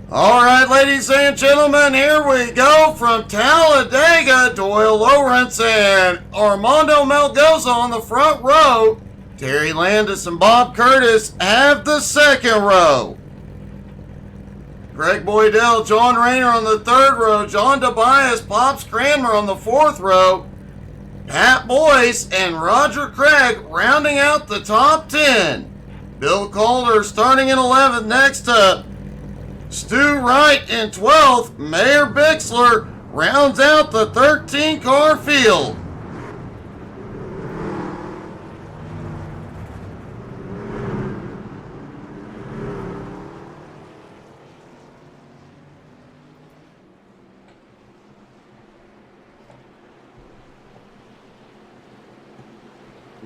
All right, ladies and gentlemen, here we go from Talladega. Doyle Lawrence and Armando Melgoza on the front row. Terry Landis and Bob Curtis have the second row. Greg Boydell, John Rayner on the third row. John Tobias, Pops Cranmer on the fourth row. Pat Boyce and Roger Craig rounding out the top 10. Bill Calder starting in 11th next to Stu Wright in 12th. Mayor Bixler rounds out the 13-car field.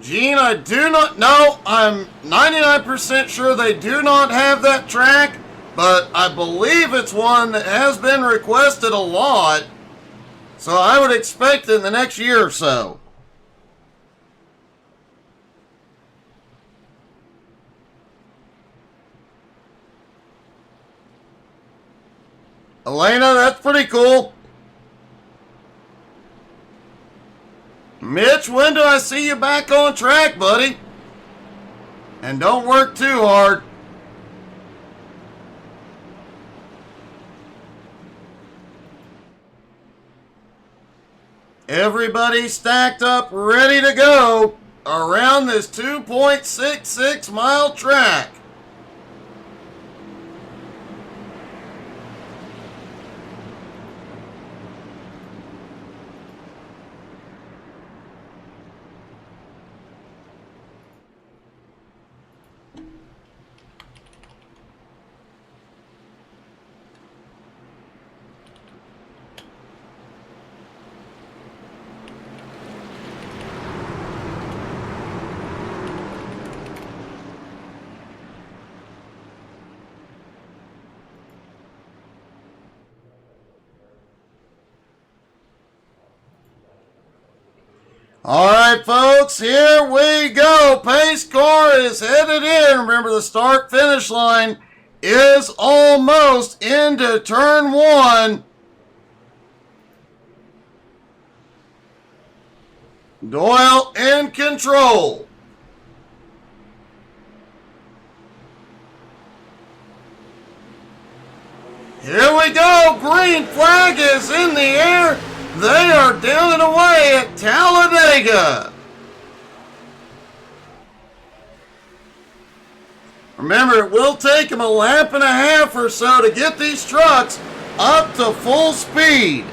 Gene, I do not know. I'm 99% sure they do not have that track, but I believe it's one that has been requested a lot, so I would expect it in the next year or so. Elena, that's pretty cool. Mitch, when do I see you back on track, buddy? And don't work too hard. Everybody stacked up, ready to go around this 2.66 mile track. All right, folks, here we go. Pace car is headed in. Remember, the start-finish line is almost into turn one. Doyle in control. Here we go. Green flag is in the air. They are down and away at Talladega. Remember, it will take them a lap and a half or so to get these trucks up to full speed.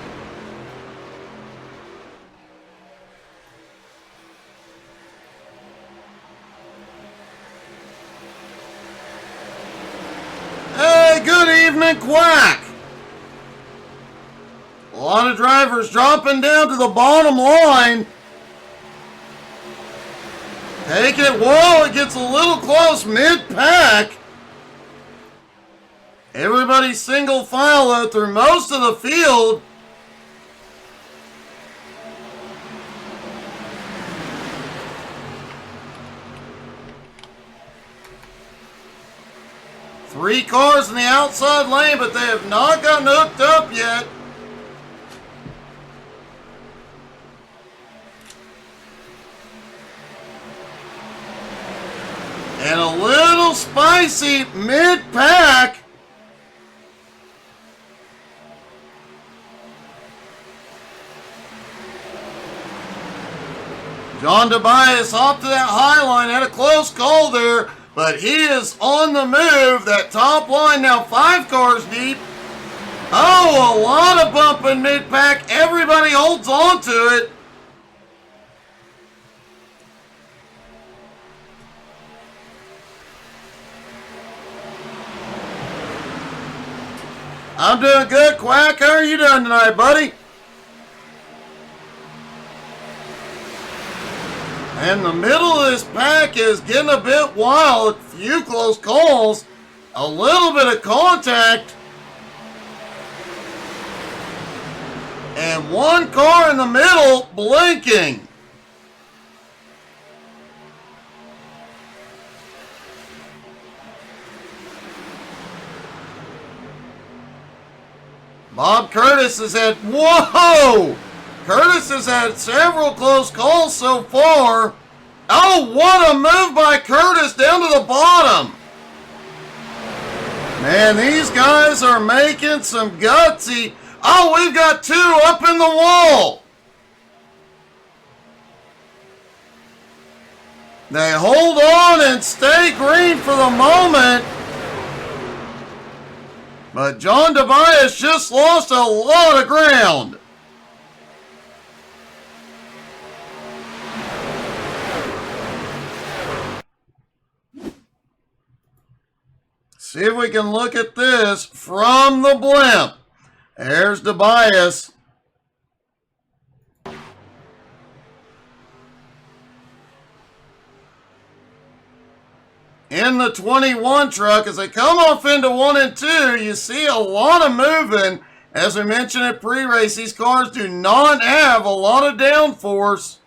Hey, good evening, Quack. A lot of drivers dropping down to the bottom line. Take it. Whoa, it gets a little close mid-pack. Everybody's single file though through most of the field. Three cars in the outside lane, but they have not gotten hooked up yet. And a little spicy mid-pack. John Tobias off to that high line, had a close call there, but he is on the move. That top line now 5 cars deep. Oh, a lot of bumping mid-pack. Everybody holds on to it. I'm doing good, Quack. How are you doing tonight, buddy? And the middle of this pack is getting a bit wild. A few close calls. A little bit of contact. And one car in the middle blinking. Bob Curtis has had, whoa! Curtis has had several close calls so far. Oh, what a move by Curtis down to the bottom. Man, these guys are making some gutsy. Oh, we've got two up in the wall. They hold on and stay green for the moment. But John Tobias just lost a lot of ground. See if we can look at this from the blimp. There's Tobias. In the 21 truck, as they come off into 1 and 2, you see a lot of moving. As we mentioned at pre-race, these cars do not have a lot of downforce.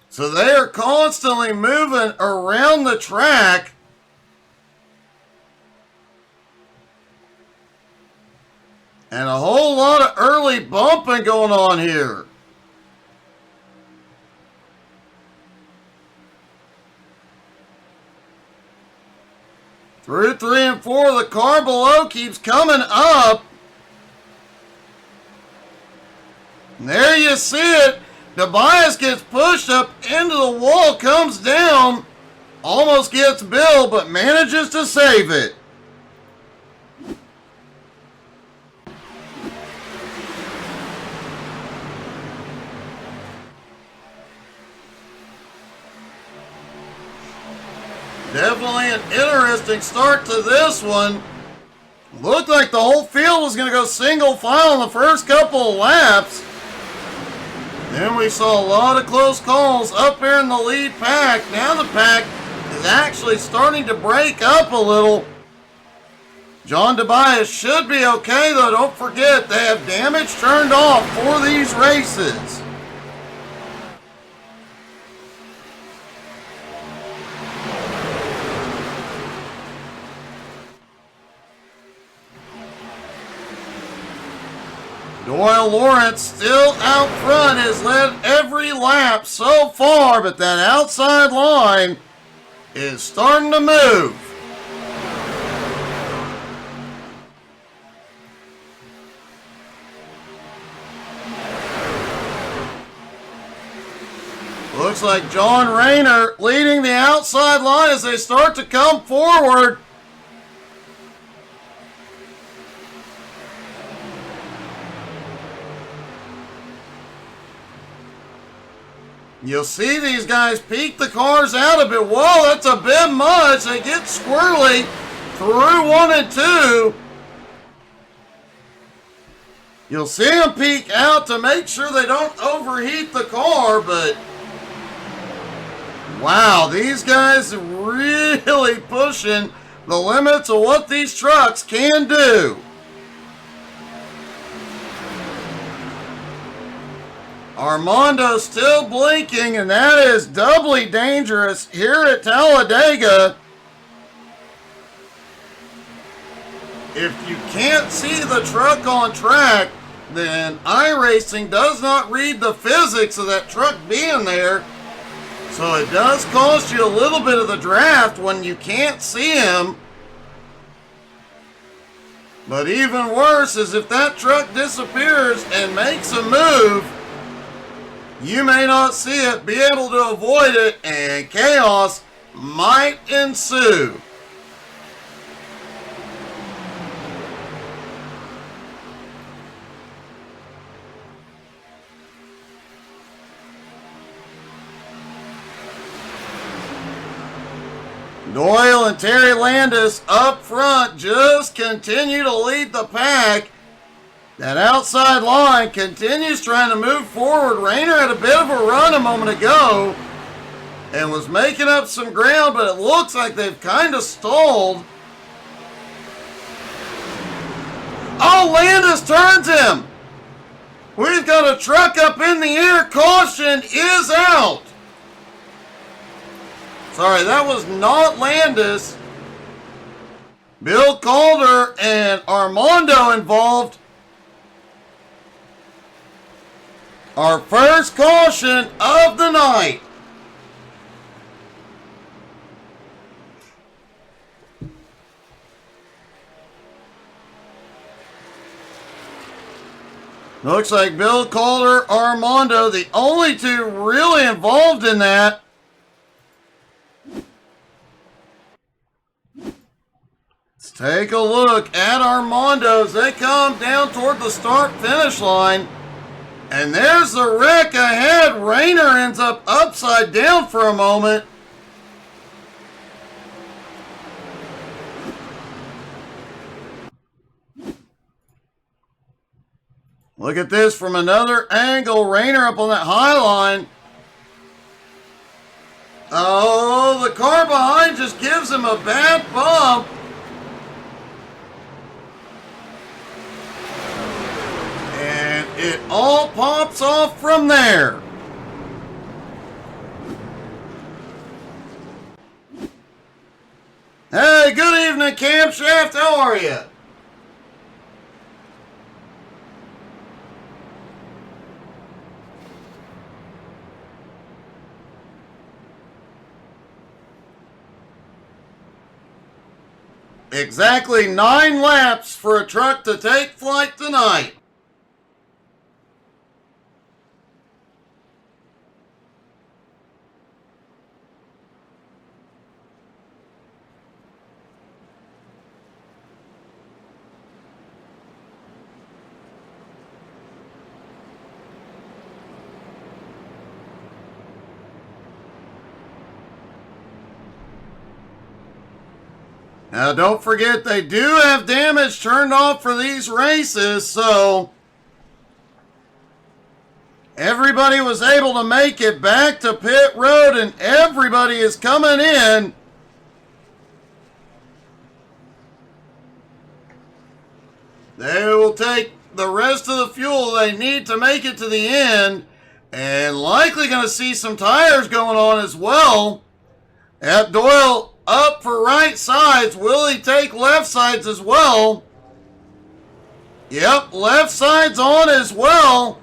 So they are constantly moving around the track. And a whole lot of early bumping going on here. Through 3 and 4, the car below keeps coming up. And there you see it. Tobias gets pushed up into the wall, comes down, almost gets Bill, but manages to save it. Definitely an interesting start to this one. Looked like the whole field was going to go single file in the first couple of laps. Then we saw a lot of close calls up here in the lead pack. Now the pack is actually starting to break up a little. John Tobias should be okay, though. Don't forget, they have damage turned off for these races. Doyle Lawrence still out front, has led every lap so far, but that outside line is starting to move. Looks like John Rayner leading the outside line as they start to come forward. You'll see these guys peek the cars out a bit. Whoa, that's a bit much. They get squirrely through 1 and 2. You'll see them peek out to make sure they don't overheat the car, but wow, these guys are really pushing the limits of what these trucks can do. Armando still blinking, and that is doubly dangerous here at Talladega. If you can't see the truck on track, then iRacing does not read the physics of that truck being there. So it does cost you a little bit of the draft when you can't see him. But even worse is if that truck disappears and makes a move, you may not see it, be able to avoid it, and chaos might ensue. Doyle and Terry Landis up front just continue to lead the pack. That outside line continues trying to move forward. Rayner had a bit of a run a moment ago and was making up some ground, but it looks like they've kind of stalled. Oh, Landis turns him. We've got a truck up in the air. Caution is out. Sorry, that was not Landis. Bill Calder and Armando involved. Our first caution of the night. Looks like Bill Calder, Armando, the only two really involved in that. Let's take a look at Armando as they come down toward the start-finish line. And there's the wreck ahead. Rayner ends up upside down for a moment. Look at this from another angle. Rayner up on that high line. Oh, the car behind just gives him a bad bump. And it all pops off from there. Hey, good evening, Camshaft. How are you? Exactly 9 laps for a truck to take flight tonight. Now, don't forget, they do have damage turned off for these races, so everybody was able to make it back to pit road, and everybody is coming in. They will take the rest of the fuel they need to make it to the end, and likely going to see some tires going on as well. At Doyle up for right sides. Will he take left sides as well? Yep, left sides on as well.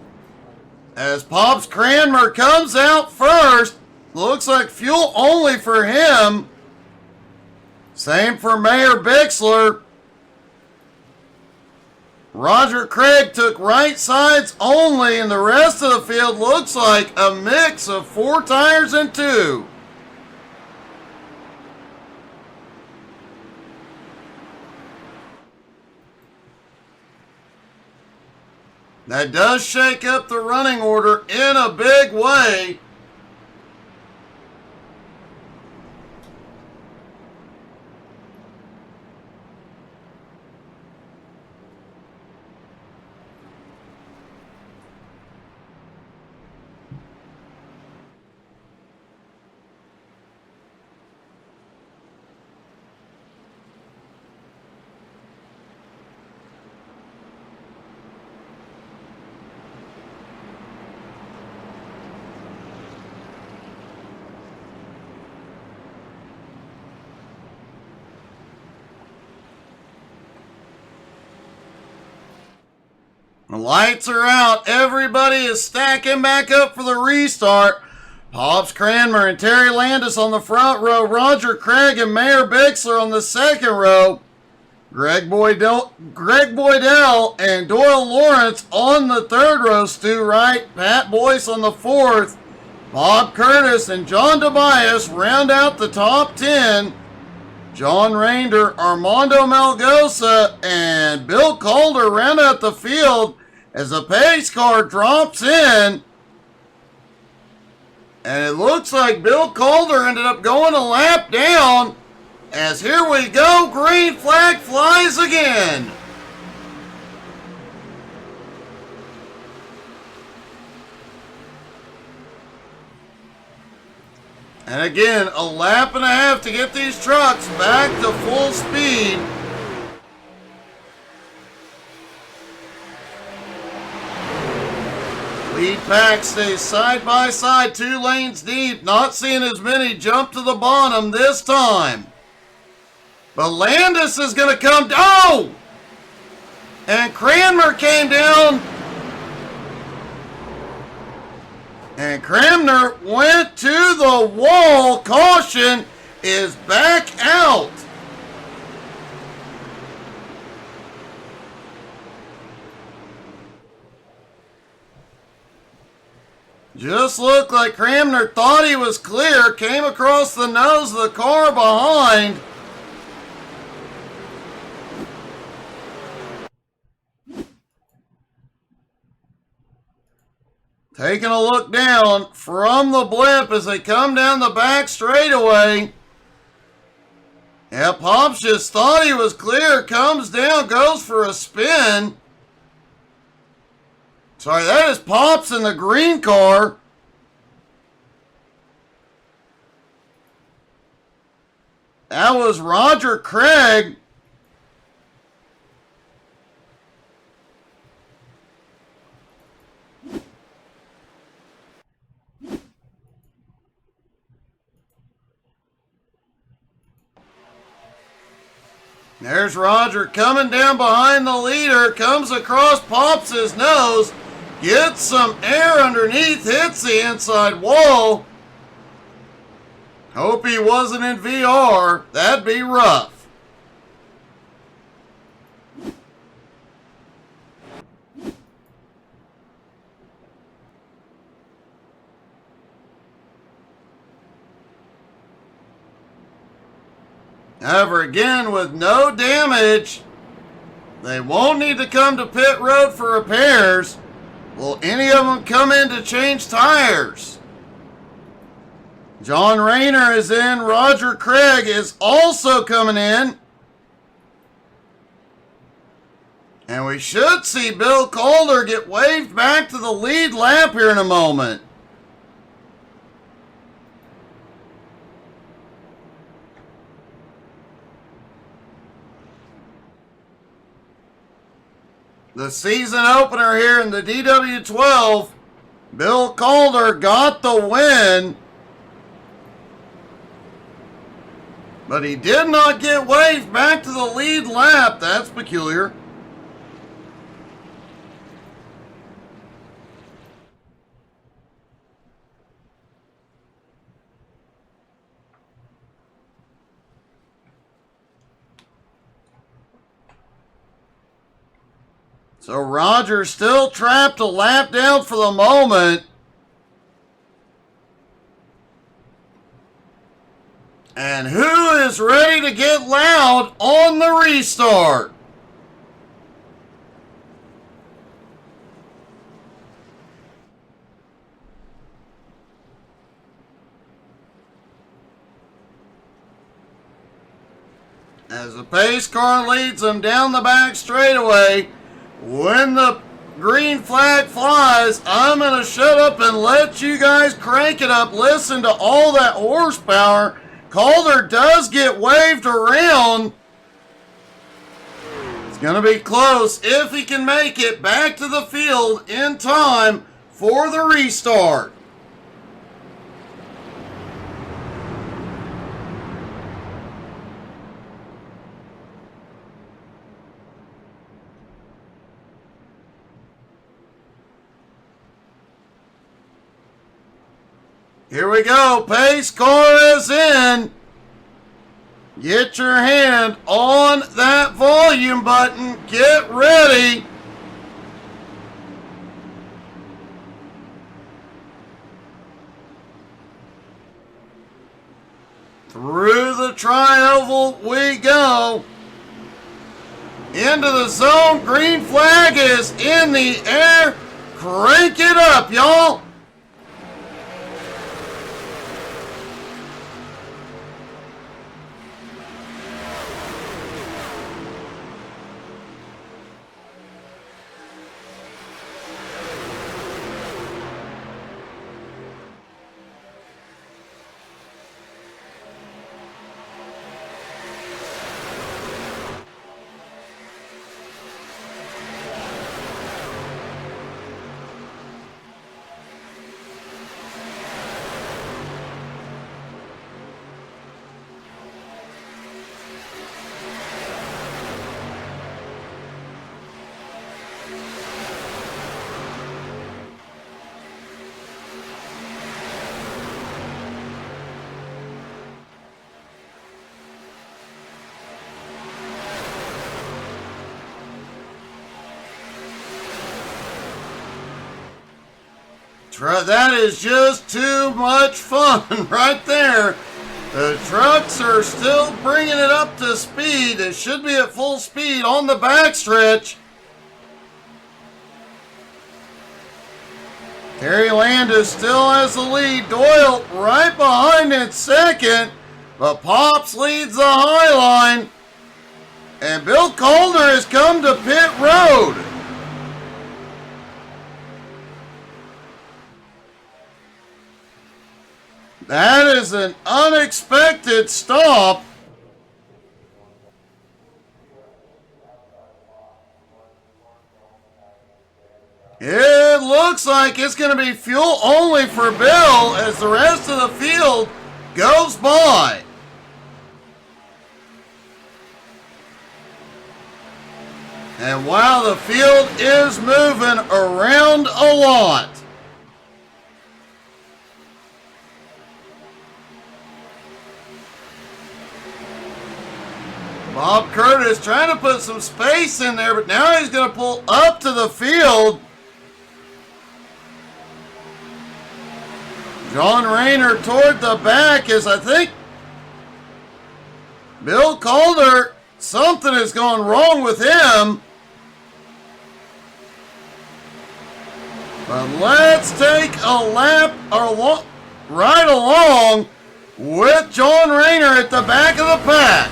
As Pops Cranmer comes out first. Looks like fuel only for him. Same for Mayor Bixler. Roger Craig took right sides only, and the rest of the field looks like a mix of 4 tires and 2. That does shake up the running order in a big way. The lights are out. Everybody is stacking back up for the restart. Pops Cranmer and Terry Landis on the front row. Roger Craig and Mayor Bixler on the second row. Greg Boydell and Doyle Lawrence on the third row. Stu Wright, Pat Boyce on the fourth. Bob Curtis and John Tobias round out the top 10. John Rainder, Armando Melgosa, and Bill Calder round out the field as a pace car drops in. And it looks like Bill Calder ended up going a lap down. As here we go, green flag flies again. And again, a lap and a half to get these trucks back to full speed. Lead pack stays side by side, 2 lanes deep. Not seeing as many jump to the bottom this time. But Landis is going to come. Oh! And Cranmer came down. And Cranmer went to the wall. Caution is back out. Just looked like Cranmer thought he was clear. Came across the nose of the car behind. Taking a look down from the blip as they come down the back straightaway. Yeah, Pops just thought he was clear. Comes down, goes for a spin. Sorry, that is Pops in the green car. That was Roger Craig. There's Roger coming down behind the leader, comes across Pops' nose, gets some air underneath, hits the inside wall. Hope he wasn't in VR. That'd be rough. However, again, with no damage, they won't need to come to pit road for repairs. Will any of them come in to change tires? John Rayner is in. Roger Craig is also coming in. And we should see Bill Calder get waved back to the lead lap here in a moment. The season opener here in the DW12, Bill Calder got the win. But he did not get waved back to the lead lap. That's peculiar. So Roger's still trapped a lap down for the moment. And who is ready to get loud on the restart? As the pace car leads them down the back straightaway, when the green flag flies, I'm going to shut up and let you guys crank it up. Listen to all that horsepower. Calder does get waved around. It's going to be close if he can make it back to the field in time for the restart. Here we go. Pace car is in. Get your hand on that volume button. Get ready. Through the tri-oval we go. Into the zone. Green flag is in the air. Crank it up, y'all. That is just too much fun right there. The trucks are still bringing it up to speed. It should be at full speed on the backstretch. Terry Landis still has the lead. Doyle right behind in second. But Pops leads the high line. And Bill Calder has come to pit road. That is an unexpected stop. It looks like it's going to be fuel only for Bill as the rest of the field goes by. And while the field is moving around a lot, Bob Curtis trying to put some space in there, but now he's going to pull up to the field. John Rayner toward the back as I think Bill Calder, something has gone wrong with him. But let's take a lap right along with John Rayner at the back of the pack.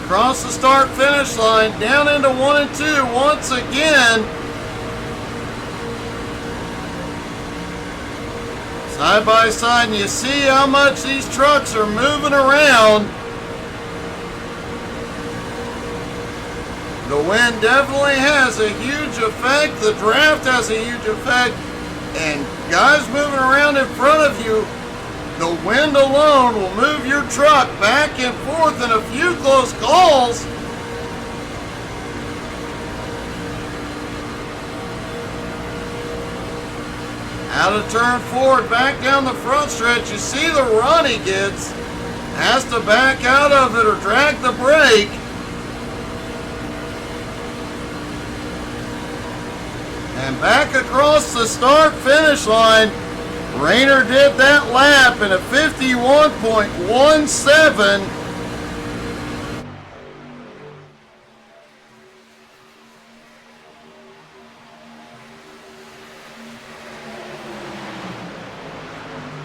Across the start-finish line, down into 1 and 2 once again. Side by side, and you see how much these trucks are moving around. The wind definitely has a huge effect. The draft has a huge effect. And guys moving around in front of you, the wind alone will move your truck back and forth in a few close calls. Out of turn 4, back down the front stretch. You see the run he gets. Has to back out of it or drag the brake. And back across the start-finish line. Rayner did that lap in a 51.17.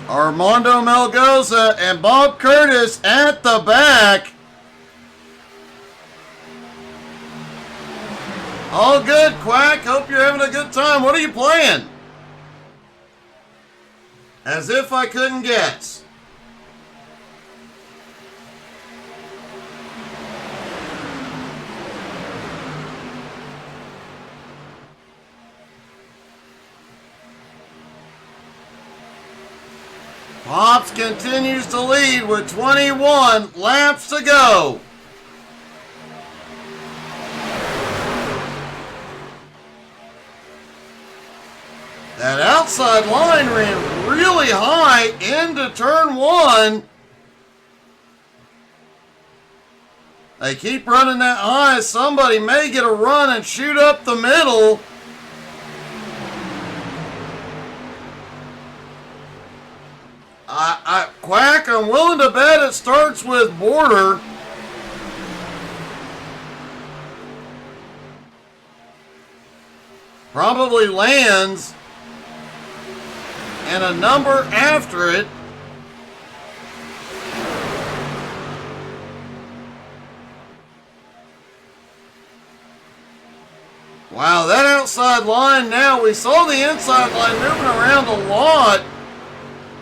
Armando Melgoza and Bob Curtis at the back. All good, Quack. Hope you're having a good time. What are you playing? As if I couldn't guess. Pops continues to lead with 21 laps to go. That outside line ran really high into turn 1. They keep running that high. Somebody may get a run and shoot up the middle. Quack, I'm willing to bet it starts with Border. Probably lands. And a number after it. Wow, that outside line now, we saw the inside line moving around a lot.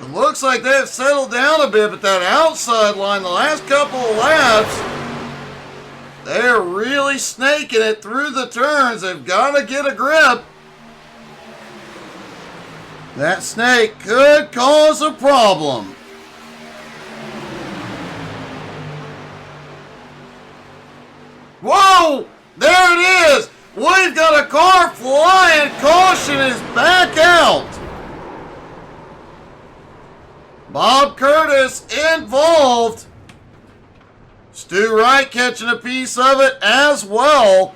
It looks like they've settled down a bit, but that outside line, the last couple of laps, they're really snaking it through the turns. They've got to get a grip. That snake could cause a problem. Whoa! There it is! We've got a car flying. Caution is back out. Bob Curtis involved. Stu Wright catching a piece of it as well.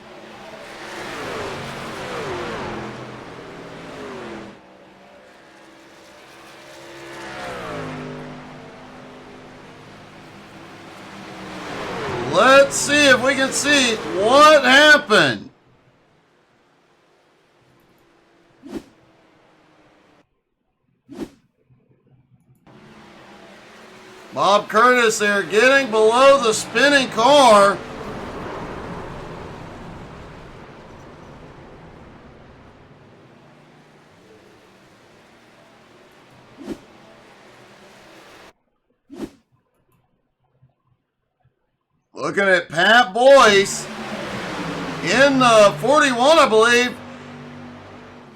Let's see if we can see what happened. Bob Curtis there getting below the spinning car. Looking at Pat Boyce in the 41, I believe.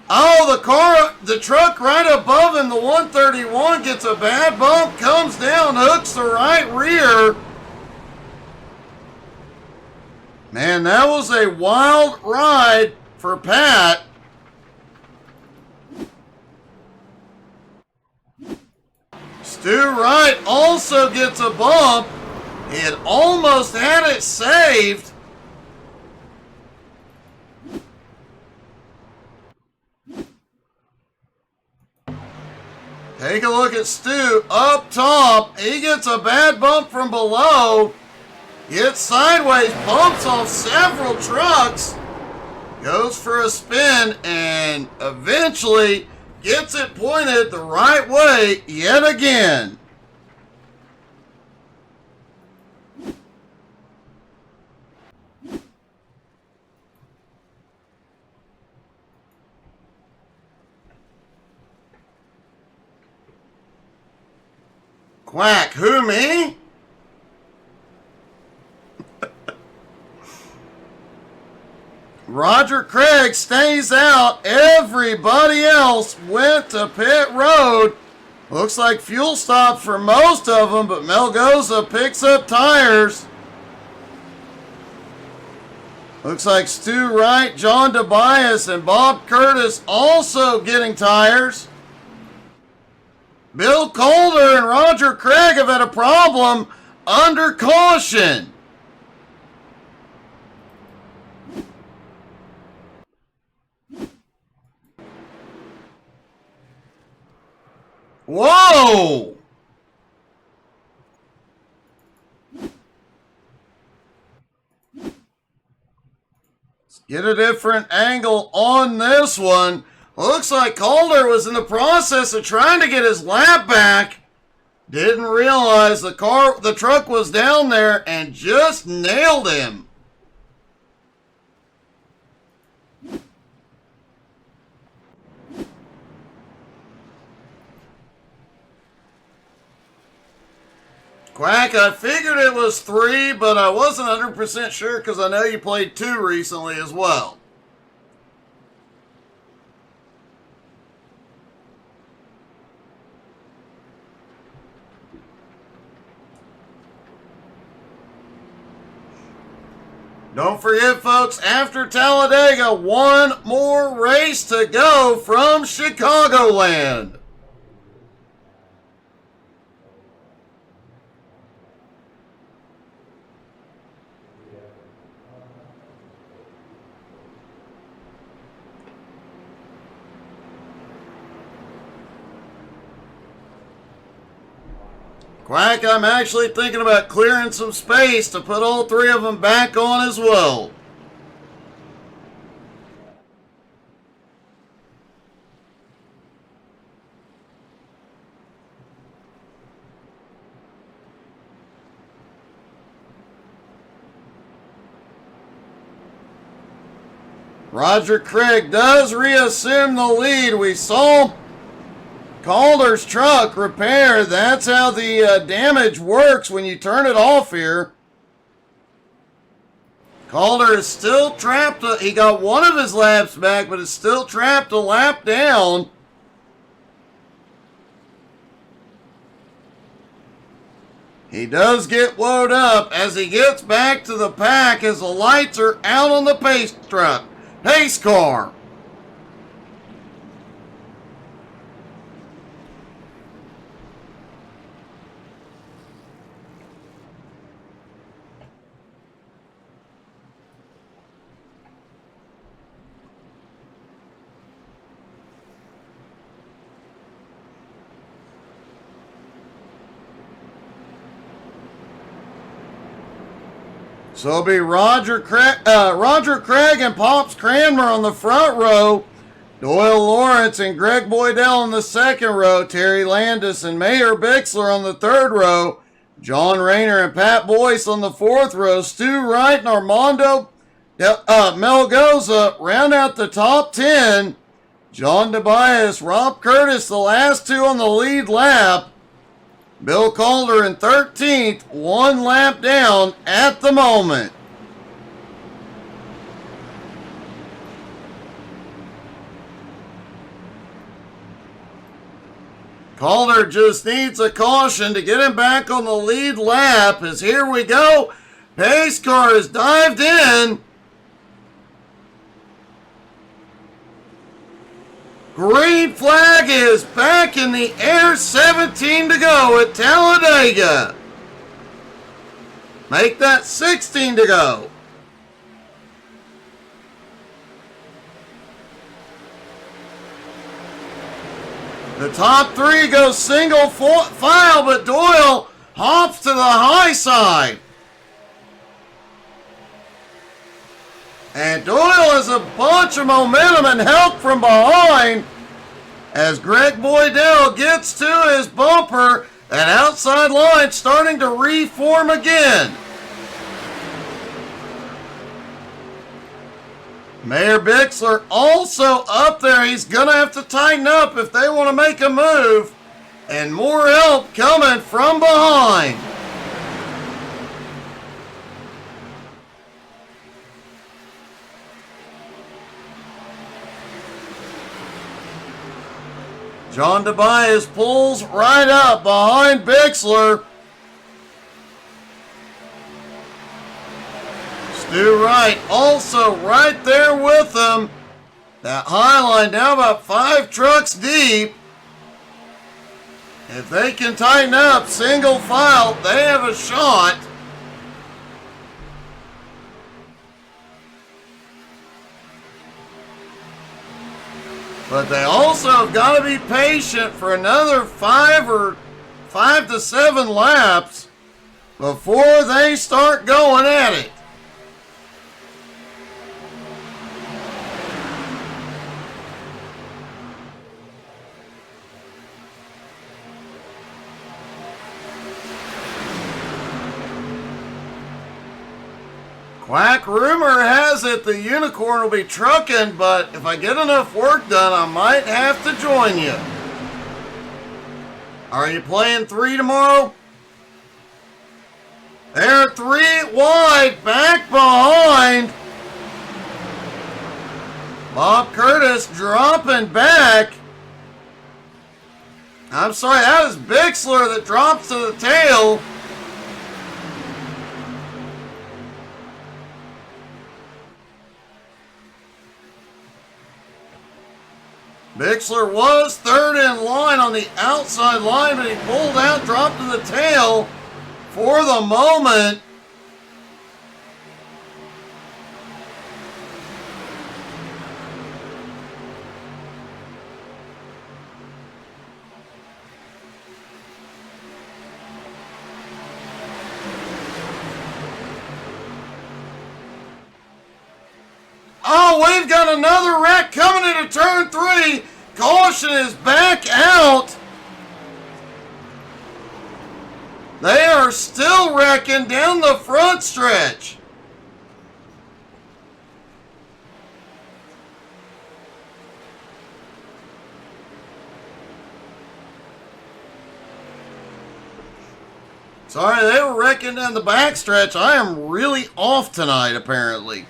Oh, the truck right above him, the 131, gets a bad bump, comes down, hooks the right rear. Man, that was a wild ride for Pat. Stu Wright also gets a bump. He had almost had it saved. Take a look at Stu up top. He gets a bad bump from below. Gets sideways, bumps off several trucks. Goes for a spin and eventually gets it pointed the right way yet again. Quack, who, me? Roger Craig stays out. Everybody else went to pit road. Looks like fuel stopped for most of them, but Melgoza picks up tires. Looks like Stu Wright, John Tobias, and Bob Curtis also getting tires. Bill Calder and Roger Craig have had a problem under caution. Whoa! Let's get a different angle on this one. Looks like Calder was in the process of trying to get his lap back. Didn't realize the truck was down there and just nailed him. Quack, I figured it was 3, but I wasn't 100% sure because I know you played 2 recently as well. Don't forget, folks, after Talladega, one more race to go from Chicagoland. Quack, I'm actually thinking about clearing some space to put all 3 of them back on as well. Roger Craig does reassume the lead. We saw Calder's truck repair. That's how the damage works when you turn it off here. Calder is still trapped. He got one of his laps back, but is still trapped a lap down. He does get woed up as he gets back to the pack as the lights are out on the pace car. So it'll be Roger Craig and Pops Cranmer on the front row. Doyle Lawrence and Greg Boydell on the second row. Terry Landis and Mayor Bixler on the third row. John Rayner and Pat Boyce on the fourth row. Stu Wright and Armando Melgoza round out the top 10. John Tobias, Rob Curtis, the last two on the lead lap. Bill Calder in 13th, one lap down at the moment. Calder just needs a caution to get him back on the lead lap, as here we go. Pace car has dived in. Green flag is back in the air, 17 to go at Talladega. Make that 16 to go. The top three go single file, but Doyle hops to the high side. And Doyle has a bunch of momentum and help from behind as Greg Boydell gets to his bumper. That outside line starting to reform again. Mayor Bixler also up there. He's going to have to tighten up if they want to make a move. And more help coming from behind. John Tobias pulls right up behind Bixler. Stu Wright also right there with them. That high line now about 5 trucks deep. If they can tighten up single file, they have a shot. But they also have got to be patient for another 5 to 7 laps before they start going at it. Quack rumor has it the Unicorn will be trucking, but if I get enough work done, I might have to join you. Are you playing 3 tomorrow? They're 3 wide, back behind. Bob Curtis dropping back. I'm sorry, that is Bixler that drops to the tail. Bixler was third in line on the outside line, but he pulled out, dropped to the tail for the moment. Oh, we've got another wreck coming into turn 3. Caution is back out. They are still wrecking down the front stretch. Sorry, they were wrecking down the back stretch. I am really off tonight, apparently.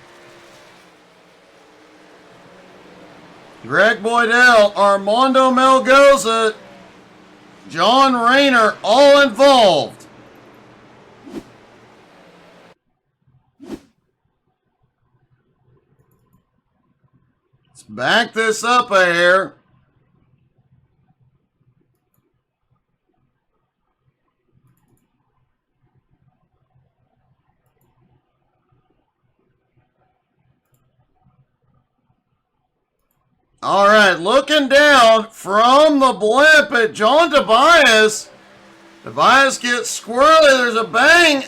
Greg Boydell, Armando Melgoza, John Rayner, all involved. Let's back this up a hair. All right, looking down from the blimp at John Tobias. Tobias gets squirrely. There's a bang.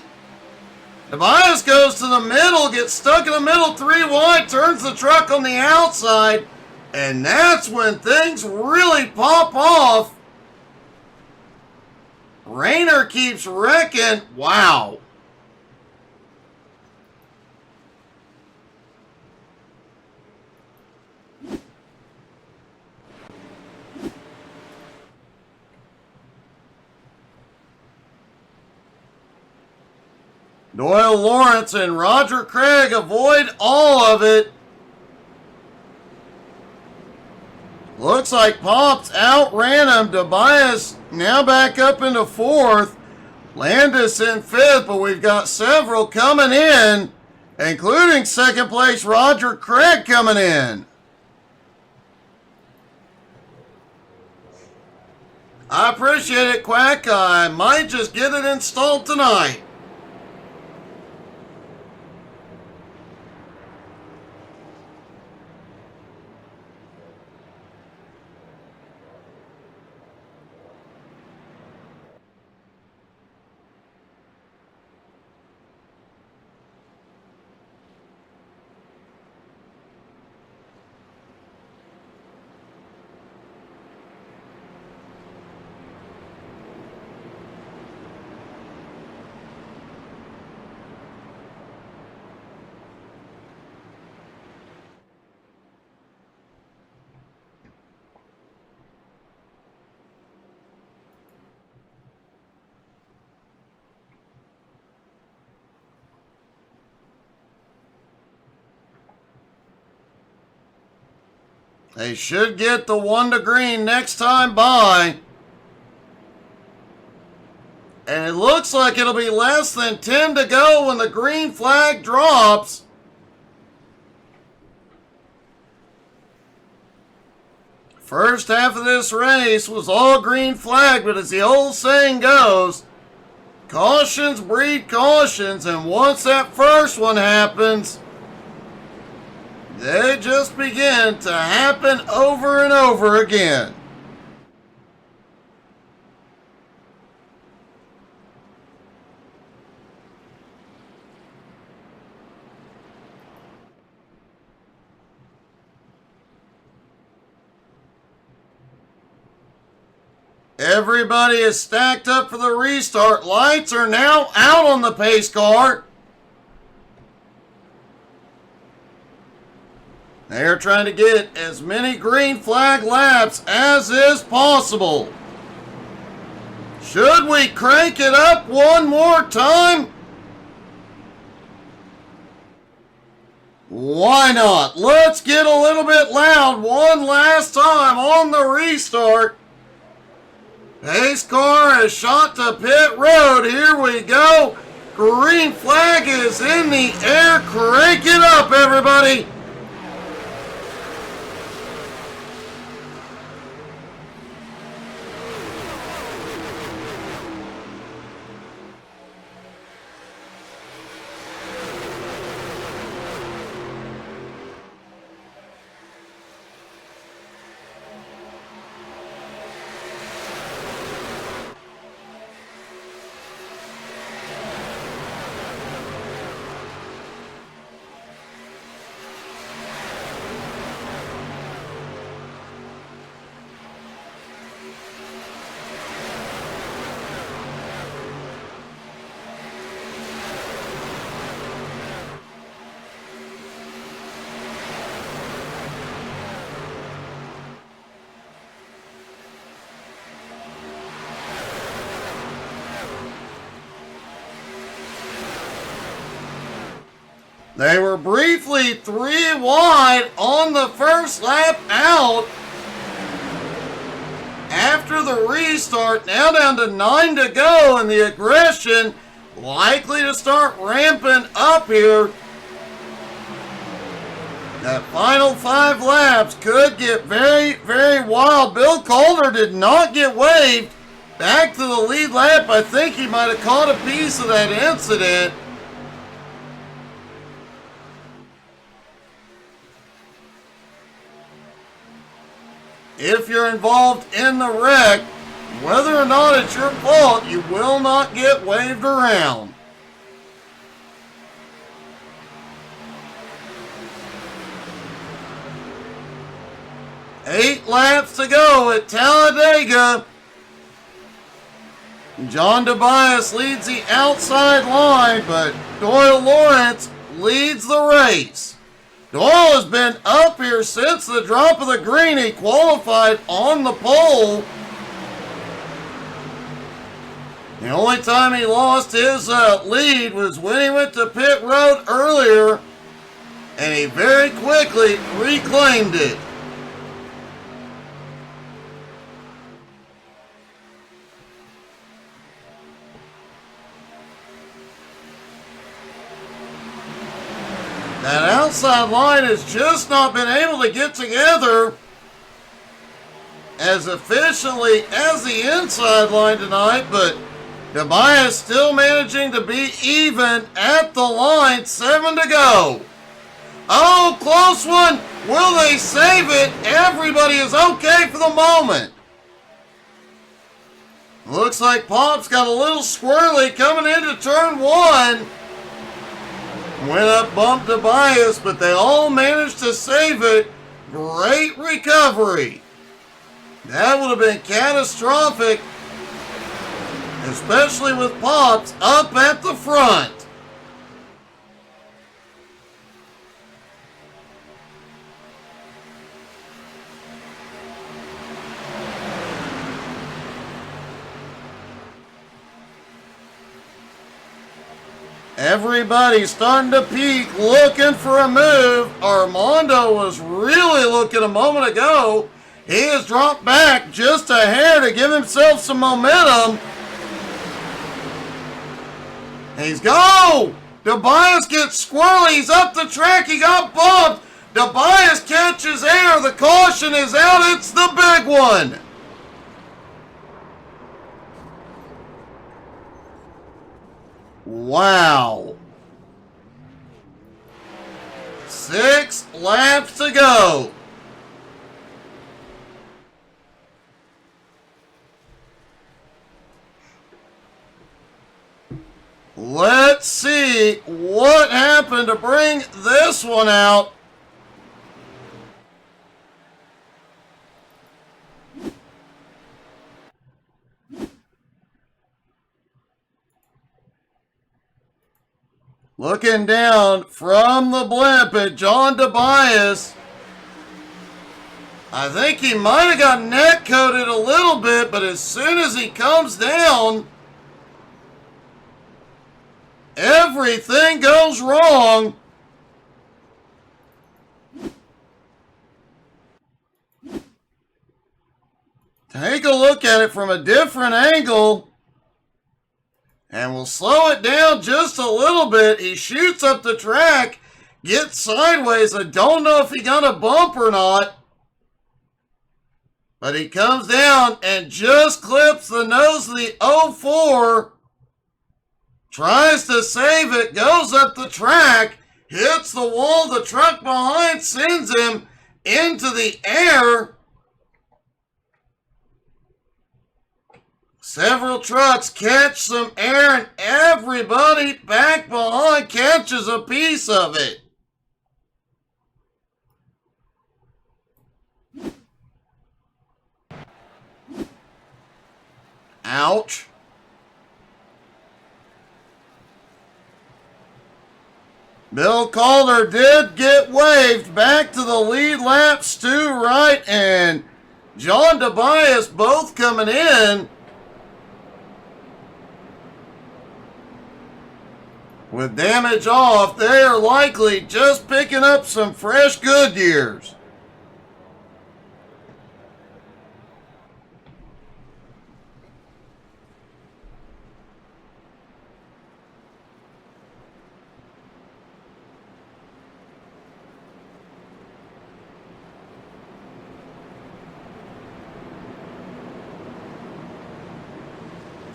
Tobias goes to the middle, gets stuck in the middle, 3 wide, turns the truck on the outside, and that's when things really pop off. Rayner keeps wrecking. Wow. Doyle Lawrence and Roger Craig avoid all of it. Looks like Pops outran him. Tobias now back up into 4th. Landis in 5th, but we've got several coming in, including 2nd place Roger Craig coming in. I appreciate it, Quack. I might just get it installed tonight. They should get the 1 to green next time by. And it looks like it'll be less than 10 to go when the green flag drops. First half of this race was all green flag, but as the old saying goes, cautions breed cautions, and once that first one happens, they just begin to happen over and over again. Everybody is stacked up for the restart. Lights are now out on the pace car. They're trying to get as many green flag laps as is possible. Should we crank it up one more time? Why not? Let's get a little bit loud one last time on the restart. Pace car is shot to pit road. Here we go. Green flag is in the air. Crank it up, everybody. They were briefly 3 wide on the first lap out. After the restart, now down to 9 to go, and the aggression likely to start ramping up here. That final 5 laps could get very, very wild. Bill Calder did not get waved back to the lead lap. I think he might have caught a piece of that incident. If you're involved in the wreck, whether or not it's your fault, you will not get waved around. 8 laps to go at Talladega. John Tobias leads the outside line, but Doyle Lawrence leads the race. Doyle has been up here since the drop of the green. He qualified on the pole. The only time he lost his lead was when he went to pit road earlier, and he very quickly reclaimed it. That outside line has just not been able to get together as efficiently as the inside line tonight, but Tobias still managing to be even at the line. 7 to go. Oh, close one. Will they save it? Everybody is okay for the moment. Looks like Pop's got a little squirrely coming into turn 1. Went up, bumped Tobias, but they all managed to save it. Great recovery. That would have been catastrophic, especially with Pops up at the front. Everybody's starting to peek, looking for a move. Armando was really looking a moment ago. He has dropped back just a hair to give himself some momentum. He's go! Tobias gets squirrely. He's up the track. He got bumped. Tobias catches air. The caution is out. It's the big one. Wow. 6 laps to go. Let's see what happened to bring this one out. Looking down from the blimp at John Tobias. I think he might have got neck coated a little bit, but as soon as he comes down, everything goes wrong. Take a look at it from a different angle. And we'll slow it down just a little bit. He shoots up the track, gets sideways. I don't know if he got a bump or not. But he comes down and just clips the nose of the 04. Tries to save it, goes up the track, hits the wall. The truck behind sends him into the air. Several trucks catch some air, and everybody back behind catches a piece of it. Ouch. Bill Calder did get waved back to the lead lap. Stu Wright and John Tobias both coming in with damage off. They are likely just picking up some fresh Goodyears.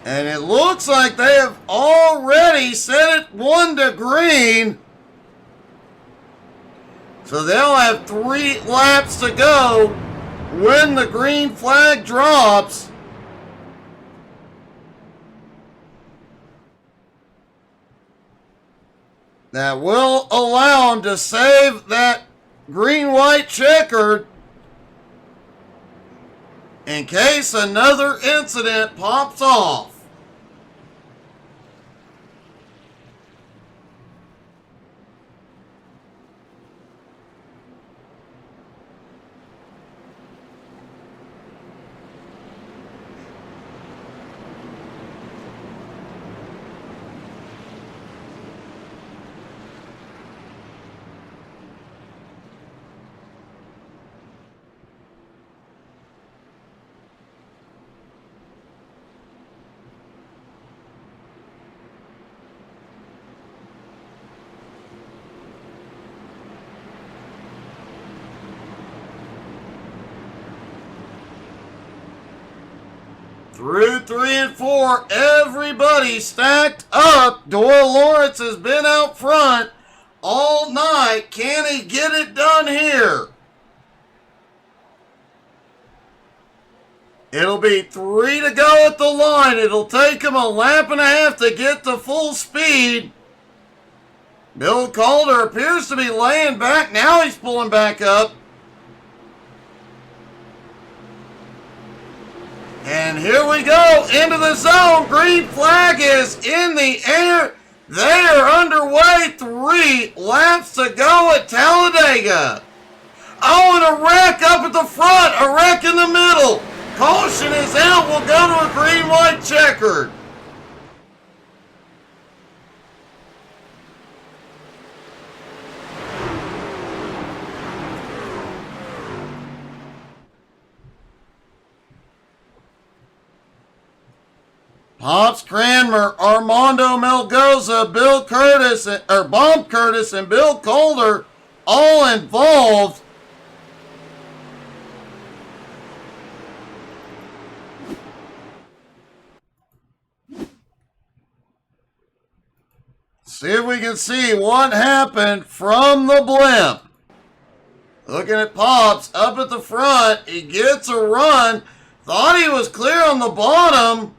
And it looks like they have already set it 1 to green. So they'll have 3 laps to go when the green flag drops. That will allow them to save that green-white checkered. in case another incident pops off. Through 3 and 4, everybody stacked up. Doyle Lawrence has been out front all night. Can he get it done here? It'll be 3 to go at the line. It'll take him a lap and a half to get to full speed. Bill Calder appears to be laying back. Now he's pulling back up. And here we go into the zone. Green flag is in the air. They are underway. 3 laps to go at Talladega. Oh, and a wreck up at the front. A wreck in the middle. Caution is out. We'll go to a green-white checkered. Pops Cranmer, Armando Melgoza, Bob Curtis, and Bill Calder all involved. See if we can see what happened from the blimp. Looking at Pops up at the front. He gets a run. Thought he was clear on the bottom.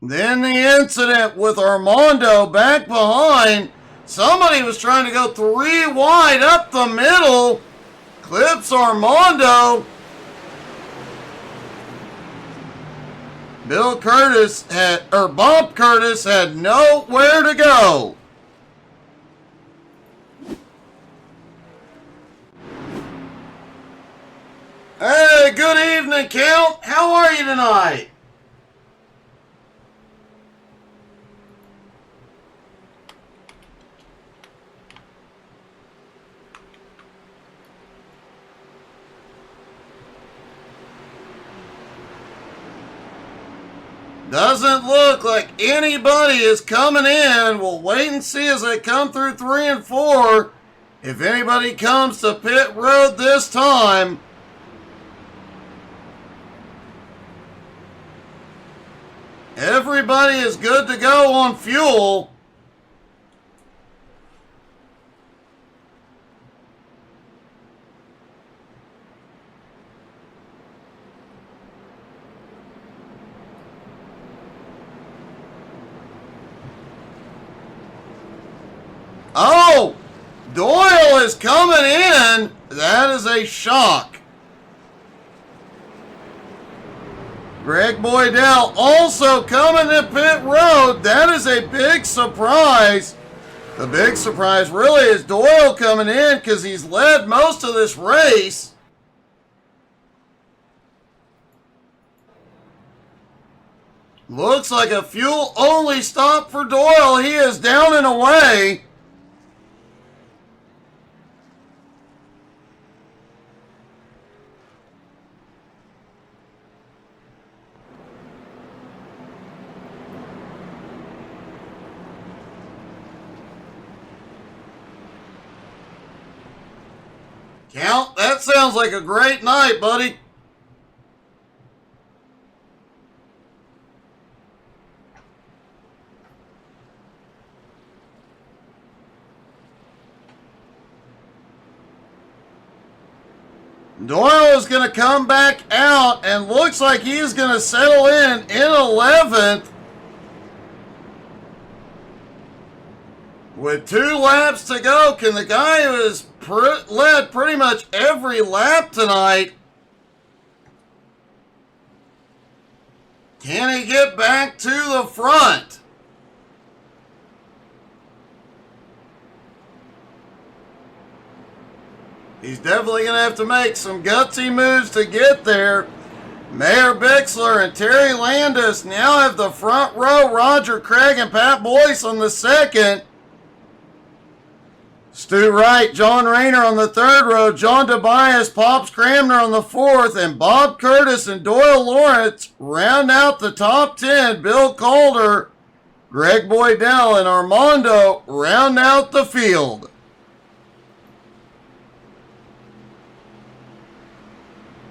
Then the incident with Armando back behind. Somebody was trying to go 3 wide up the middle. Clips Armando. Bob Curtis had nowhere to go. Hey, good evening, Count. How are you tonight? Doesn't look like anybody is coming in. We'll wait and see as they come through 3 and 4. If anybody comes to pit road this time. Everybody is good to go on fuel. Oh, Doyle is coming in. That is a shock. Greg Boydell also coming to pit road. That is a big surprise. The big surprise really is Doyle coming in because he's led most of this race. Looks like a fuel-only stop for Doyle. He is down and away. Count, that sounds like a great night, buddy. Doyle is going to come back out and looks like he's going to settle in 11th. With 2 laps to go, can the guy who has led pretty much every lap tonight, can he get back to the front? He's definitely going to have to make some gutsy moves to get there. Mayor Bixler and Terry Landis now have the front row. Roger Craig and Pat Boyce on the second. Stu Wright, John Rayner on the third row. John Tobias, Pops Cramner on the fourth. And Bob Curtis and Doyle Lawrence round out the top 10. Bill Calder, Greg Boydell, and Armando round out the field.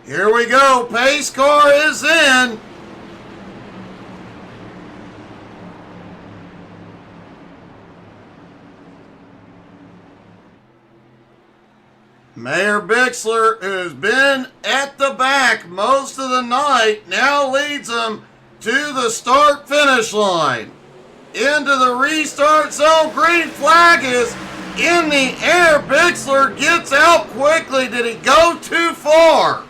Here we go. Pace car is in. Mayor Bixler, who's been at the back most of the night, now leads them to the start-finish line. Into the restart zone. Green flag is in the air. Bixler gets out quickly. Did he go too far?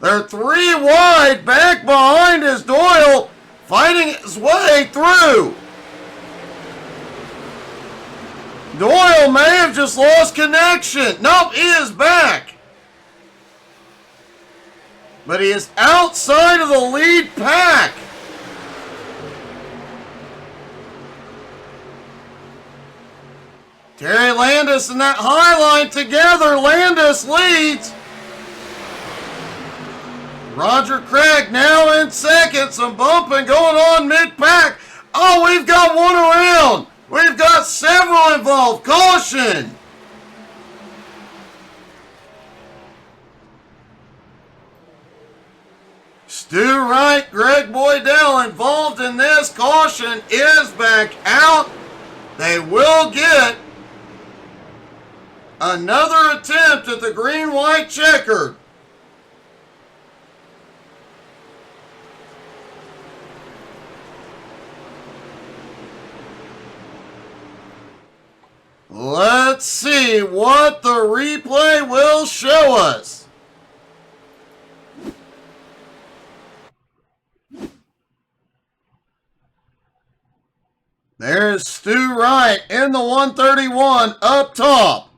They're 3 wide. Back behind is Doyle, fighting his way through. Doyle may have just lost connection. Nope, he is back. But he is outside of the lead pack. Terry Landis and that high line together. Landis leads. Roger Craig now in second. Some bumping going on mid-pack. Oh, we've got one around. We've got several involved. Caution. Stu Wright, Greg Boydell involved in this. Caution is back out. They will get another attempt at the green-white checker. Let's see what the replay will show us. There's Stu Wright in the 131 up top.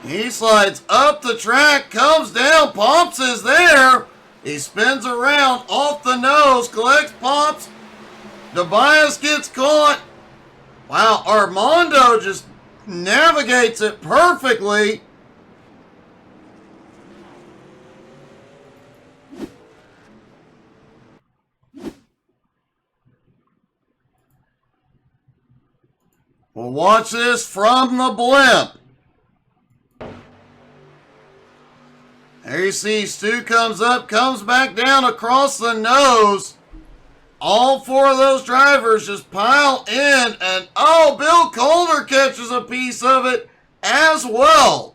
He slides up the track, comes down, Pops is there. He spins around off the nose, collects Pops. Tobias gets caught. Wow, Armando just navigates it perfectly. We'll watch this from the blimp. There you see Stu comes up, comes back down across the nose. All 4 of those drivers just pile in, and oh, Bill Calder catches a piece of it as well.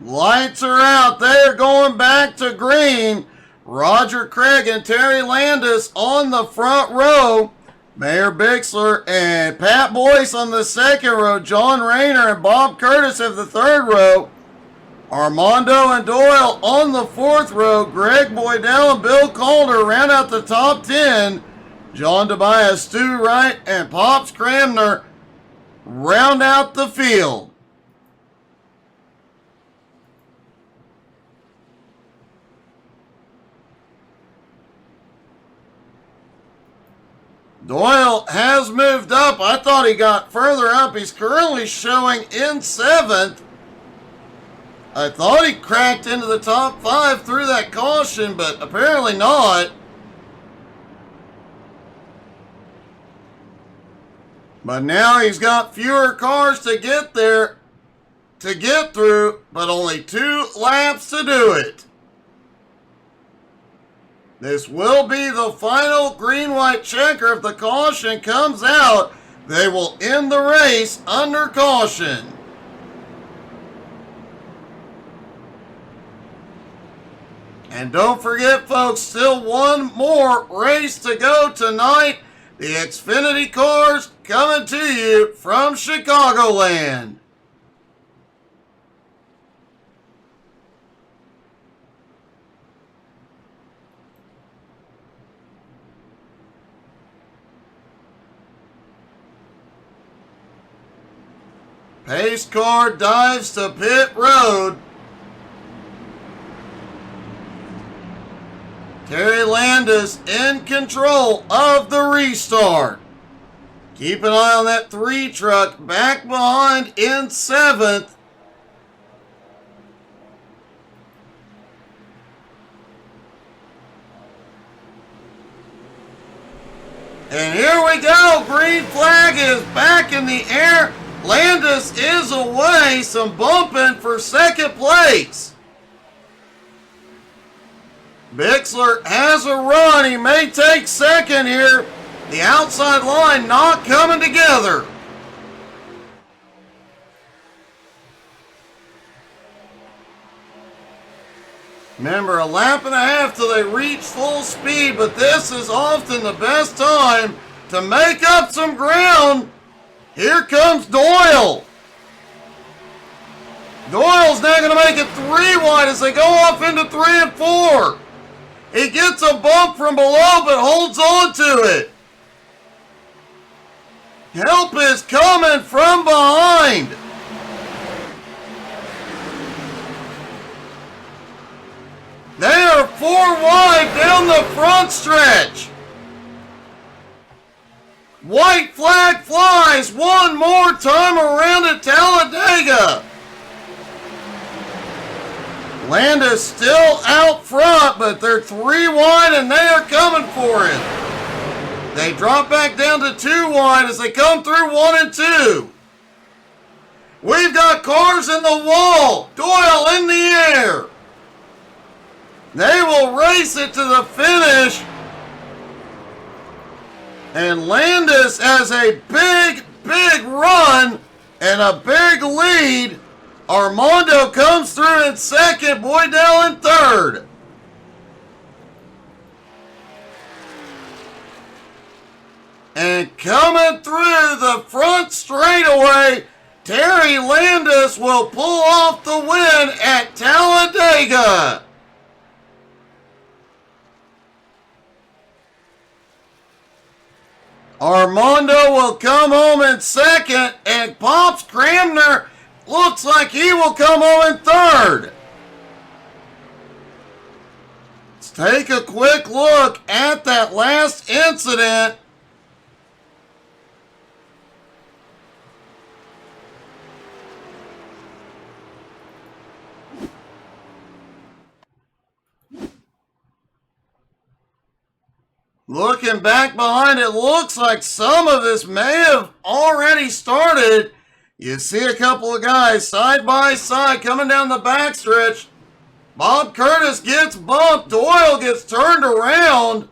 Lights are out. They are going back to green. Roger Craig and Terry Landis on the front row. Mayor Bixler and Pat Boyce on the second row. John Rayner and Bob Curtis have the third row. Armando and Doyle on the fourth row. Greg Boydell and Bill Calder round out the top 10. John Tobias, Stu Wright, and Pops Cramner round out the field. Doyle has moved up. I thought he got further up. He's currently showing in 7th. I thought he cracked into the top 5 through that caution, but apparently not. But now he's got fewer cars to get there, to get through, but only 2 laps to do it. This will be the final green-white checker. If the caution comes out, they will end the race under caution. And don't forget, folks, still one more race to go tonight. The Xfinity cars coming to you from Chicagoland. Pace car dives to pit road. Terry Landis in control of the restart. Keep an eye on that 3 truck back behind in 7th. And here we go. Green flag is back in the air. Landis is away. Some bumping for second place. Bixler has a run. He may take second here. The outside line not coming together. Remember, a lap and a half till they reach full speed, but this is often the best time to make up some ground. Here comes Doyle. Doyle's now going to make it 3 wide as they go off into 3 and 4. He gets a bump from below but holds on to it. Help is coming from behind. They are 4 wide down the front stretch. White flag flies one more time around at Talladega. Landis still out front, but they're 3 wide and they are coming for it. They drop back down to 2 wide as they come through 1 and 2. We've got cars in the wall. Doyle in the air. They will race it to the finish. And Landis has a big run and a big lead. Armando comes through in second, Boydell in third. And coming through the front straightaway, Terry Landis will pull off the win at Talladega. Armando will come home in second, and Pops Cramner looks like he will come home in third. Let's take a quick look at that last incident. Looking back behind, it looks like some of this may have already started. You see a couple of guys side by side coming down the backstretch. Bob Curtis gets bumped. Doyle gets turned around.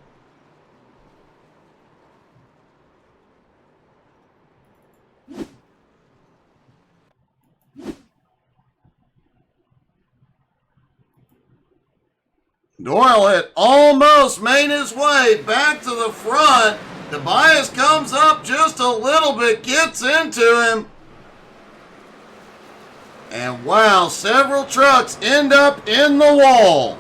Doyle had almost made his way back to the front. Tobias comes up just a little bit, gets into him. And wow, several trucks end up in the wall.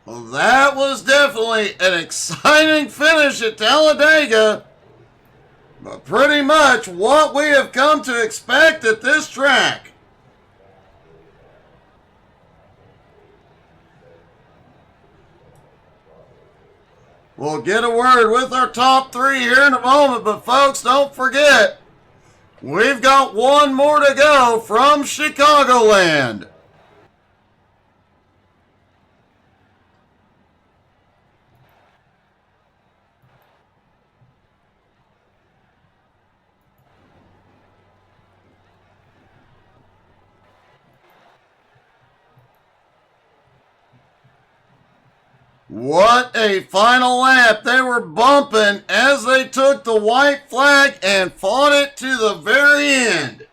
Well, that was definitely an exciting finish at Talladega. But pretty much what we have come to expect at this track. We'll get a word with our top 3 here in a moment, but folks, don't forget, we've got one more to go from Chicagoland. What a final lap. They were bumping as they took the white flag and fought it to the very end.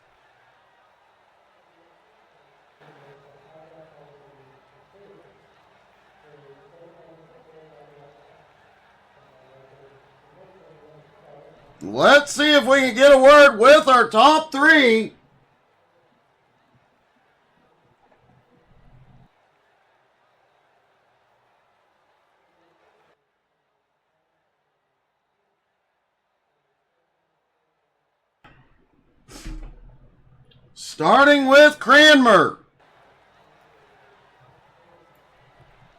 Let's see if we can get a word with our top three. Starting with Cranmer.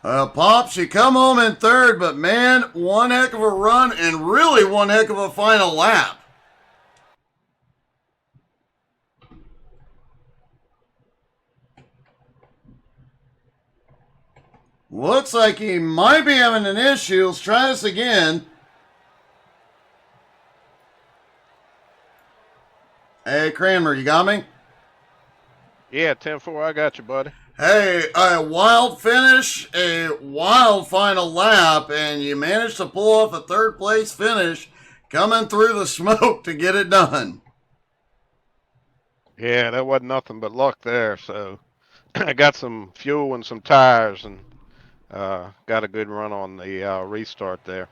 Pops, you come home in third, but man, one heck of a run and really one heck of a final lap. Looks like he might be having an issue. Let's try this again. Hey, Cranmer, you got me? Yeah, 10-4, I got you, buddy. Hey, a wild finish, a wild final lap, and you managed to pull off a third place finish coming through the smoke to get it done. Yeah, that wasn't nothing but luck there. So I got some fuel and some tires and got a good run on the restart there.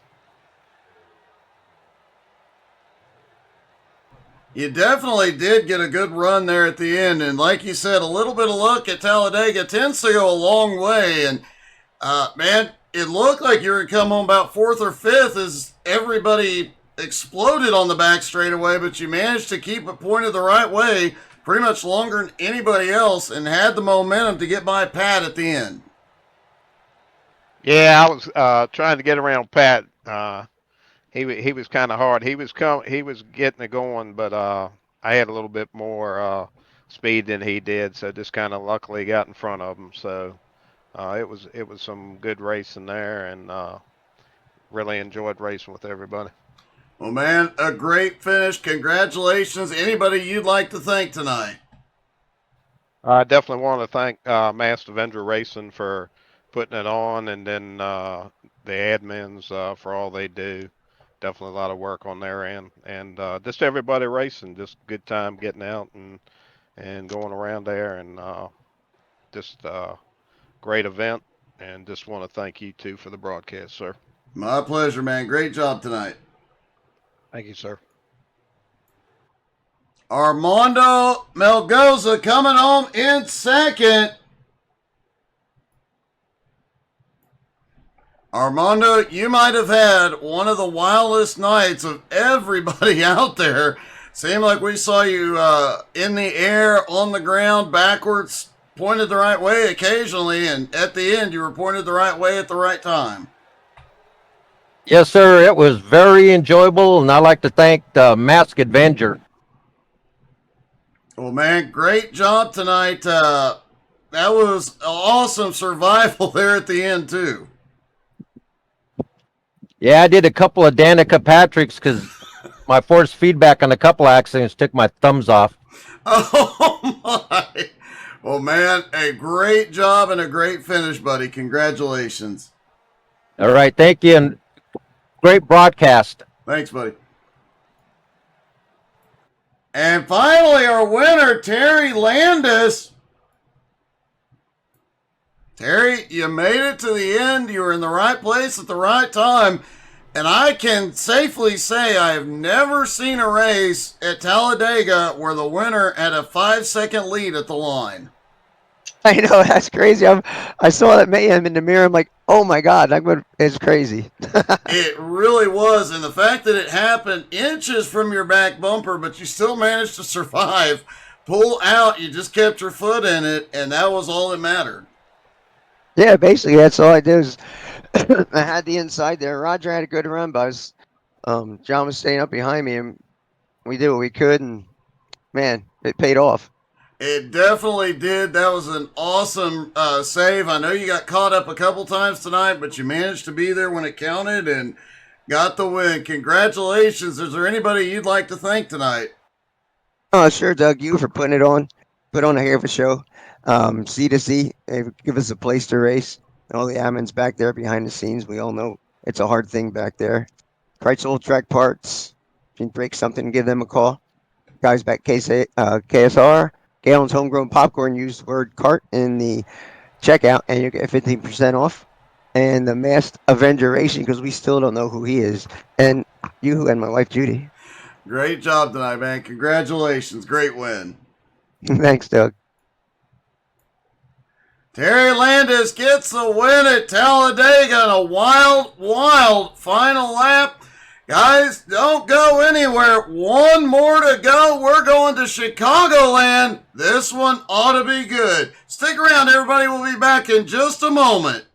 You definitely did get a good run there at the end, and like you said, a little bit of luck at Talladega tends to go a long way. And man, it looked like you were come home about fourth or fifth as everybody exploded on the back straightaway, but you managed to keep it pointed the right way pretty much longer than anybody else and had the momentum to get by Pat at the end. Yeah, I was trying to get around Pat. He was kind of hard. He was getting it going, but I had a little bit more speed than he did, so just kind of luckily got in front of him. So it was some good racing there, and really enjoyed racing with everybody. Well, man, a great finish. Congratulations. Anybody you'd like to thank tonight? I definitely want to thank Master Avenger Racing for putting it on, and then the admins for all they do. Definitely a lot of work on their end, and just everybody racing. Just good time getting out and going around there, and just great event. And just want to thank you too for the broadcast, sir. My pleasure, man. Great job tonight. Thank you, sir. Armando Melgoza coming home in second. Armando, you might have had one of the wildest nights of everybody out there. Seemed like we saw you in the air, on the ground, backwards, pointed the right way occasionally, and at the end you were pointed the right way at the right time. Yes, sir. It was very enjoyable, and I'd like to thank the Masked Avenger. Well, man, great job tonight. That was awesome survival there at the end, too. Yeah, I did a couple of Danica Patricks because my force feedback on a couple accidents took my thumbs off. Oh, my. Well, man, a great job and a great finish, buddy. Congratulations. All right, thank you, and great broadcast. Thanks, buddy. And finally, our winner, Terry Landis. Terry, you made it to the end. You were in the right place at the right time. And I can safely say I have never seen a race at Talladega where the winner had a 5-second lead at the line. I know, that's crazy. I saw that mayhem in the mirror. I'm like, oh my God, it's crazy. It really was. And the fact that it happened inches from your back bumper, but you still managed to survive, pull out, you just kept your foot in it, and that was all that mattered. Yeah, basically, that's all I did was I had the inside there. Roger had a good run, but John was staying up behind me, and we did what we could, and man, it paid off. It definitely did. That was an awesome save. I know you got caught up a couple times tonight, but you managed to be there when it counted and got the win. Congratulations. Is there anybody you'd like to thank tonight? Oh, sure, Doug, you for putting it on. Put on a heck of a show. C2C, give us a place to race. All the admins back there behind the scenes, we all know it's a hard thing back there. Kreitz Old Track Parts. If you break something, give them a call. Guys back KSR. Galen's Homegrown Popcorn. Use the word cart in the checkout, and you get 15% off. And the Masked Avenger Racing, because we still don't know who he is. And you and my wife, Judy. Great job tonight, man. Congratulations. Great win. Thanks, Doug. Terry Landis gets the win at Talladega in a wild, wild final lap. Guys, don't go anywhere. One more to go. We're going to Chicagoland. This one ought to be good. Stick around, everybody. We'll be back in just a moment.